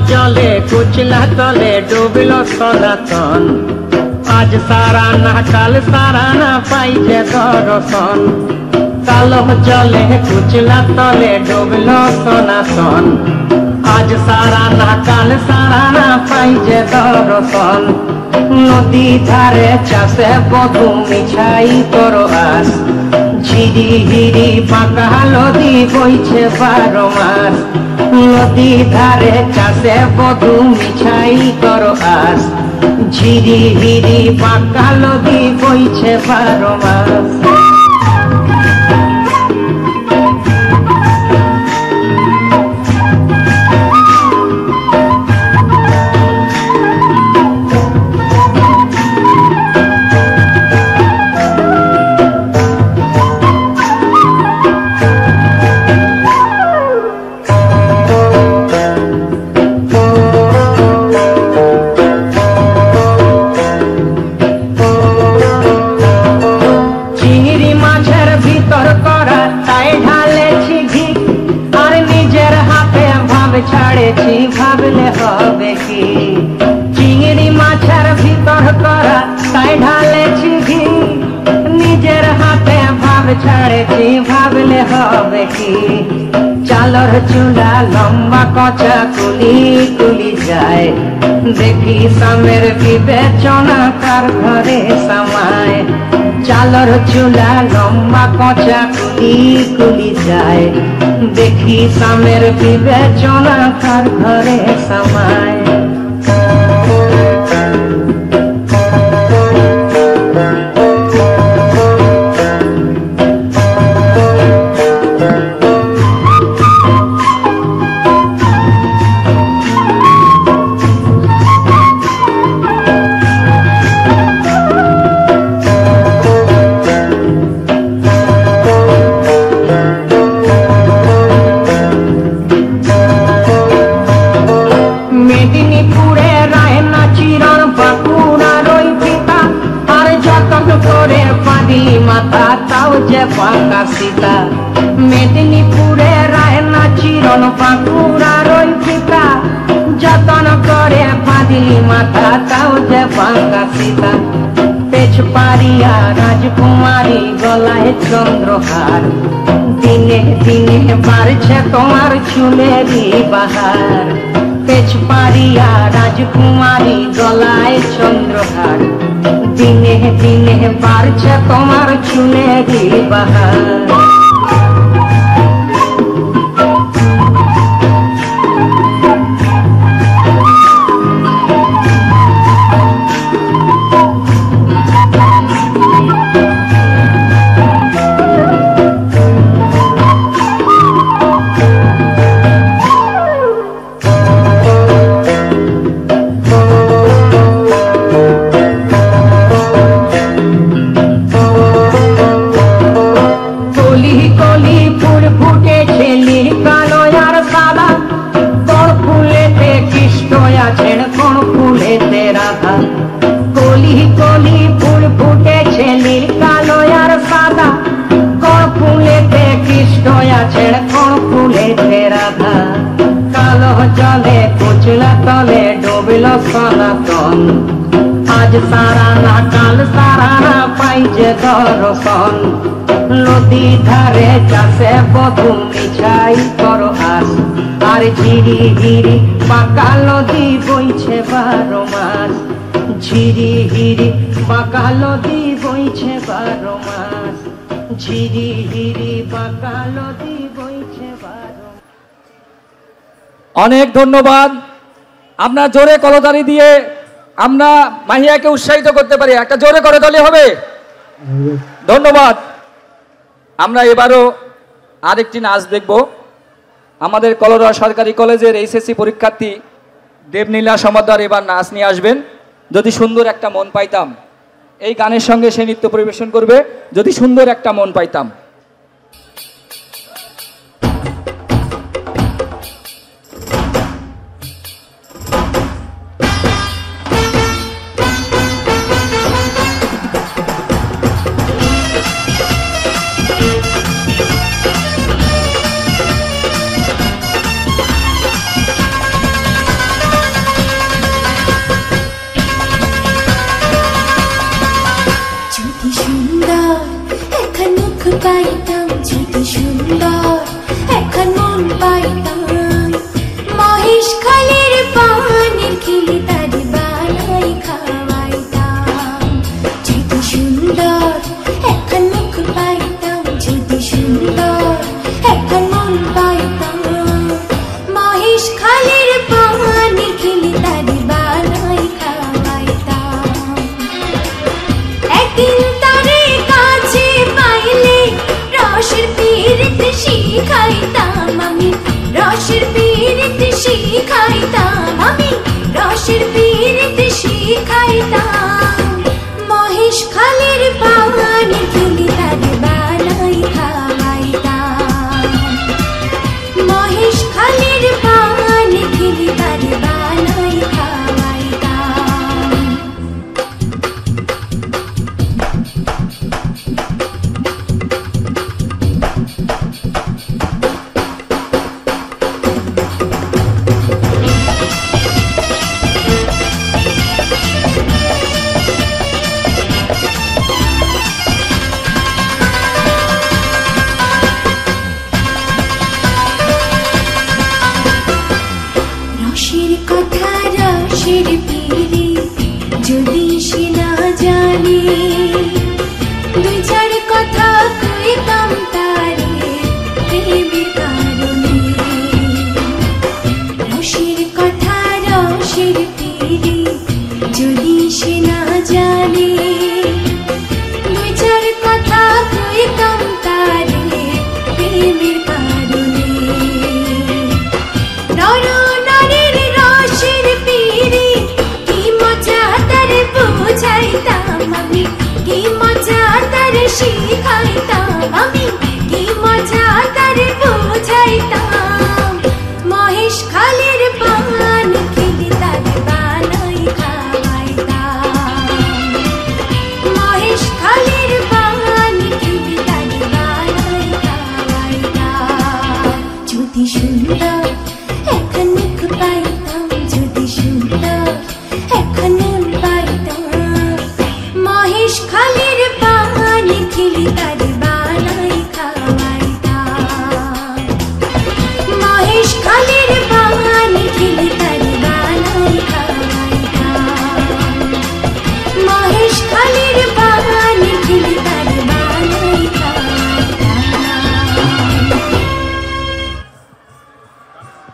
জলে কুচলা তলে ডুবল সনাতন আজ সারা না কাল সারা না পাই যে দর্শন কালো জলে কুচলা তলে ডুবল সনাতন আজ সারা না কাল সারা না পাই যে দর্শন নদী ধারে চাষে বধু মিছাই তোর আস ঝিরি হিরি পাকা নদী বইছে 12 মাস নদী ধারে চাষে বধু মিছাই তোর আস ঝিরি হিরি পাকা নদী বইছে 12 মাস ছাড়েছি ভাবলে হবে কি চিংড়ি মাছের ভিতর করা তাই ঢালেছি ঘি নিজের হাতে ভাব ছাড়েছি ভাবলে হবে কি চালর চুলা লম্বা কচা কুলি কুলি যায় দেখি সামের বিবেচনা কার ঘরে সামায় চালর চুলা লম্বা কচা কুলি কুলি যায় দেখি সামের বিবেচনা কার ঘরে সামায় মাথা তাও যে পাকা সীতা মেদিনীপুরে রায়না চিরন বাঁকুড়ার ওই পিতা যতন করে বাঁধিলি মাথা তাও যে পাকা সীতা পেছ পারিয়া রাজকুমারী গলায় চন্দ্রহার দিনে দিনে বাড়ছে তোমার চুলেরই বাহার পেছ পারিয়া রাজকুমারী গলায় চন্দ্রহার দিনে দিনে বাড়ছে তোমার চুলেরই বাহার জলে কুচলা তলে ডুবল সনাতন আজ সারা না কাল সারা না পাই যে দর্শন নদী ধারে চাষে বধু মিছাই তোর আস আর ঝিরি হিরি পাকা নদী বইছে 12 মাস ঝিরি হিরি পাকা নদী বইছে 12 মাস ঝিরি হিরি পাকা নদী বইছে 12 অনেক ধন্যবাদ। আমরা জোরে করতালি দিয়ে আমরা মাহিয়াকে উৎসাহিত করতে পারি, একটা জোরে করতালি হবে। ধন্যবাদ। আমরা এবারও আরেকটি নাচ দেখব। আমাদের কলোরা সরকারি কলেজের এইচএসসি পরীক্ষার্থী দেবনীলা সমাদ্দার এবার নাচ নিয়ে আসবেন। যদি সুন্দর একটা মন পাইতাম, এই গানের সঙ্গে সে নৃত্য পরিবেশন করবে। যদি সুন্দর একটা মন পাইতাম। পাইতাম যদি সুন্দর এখন মন পাইতাম মহেশ খালের পানির খিলি তারি বানাই খাওয়াইতাম যদি সুন্দর এখন মুখ পাইতাম যদি সুন্দর এখন মন পাইতাম মহেশ খালের পানির খিলি তারি বানাই খাওয়াইতাম একদিন তারে কাছে পাইলে রসের পীড়িত শিখাইতাম আমি রসের পীড়িত শিখাইতাম আমি রসের পীড়িত শিখাইতাম মহেশ খালের পানি খিলি তারে বানাই খাওয়াইতাম মহেশ খালের পানি খিলি তারে বানাই খাওয়াইতাম রসের কথা রসের পীড়ি যদি সে না জানে দুই চার কথা কইতাম তারে প্রেমের কারণে রসের কথা রসের পীড়ি যদি সে না জানে দুই চার কথা কইতাম তারে প্রেমের কারণে নর নারীর রসের পীড়ি কি মজা তারে বুঝাইতাম আমি কি মজা তারে শিখাইতাম আমি কি মজা তারে বুঝাইতাম মহেশ খালের পান খিলি তারে বানাই খাওয়াইতাম মহেশ খালের পান খিলি তারে বানাই খাওয়াইতাম যদি সুন্দর এখন মুখ পাইতাম যদি সুন্দর এখন মন পাইতাম মহেশ খালের পানি খিলি তারে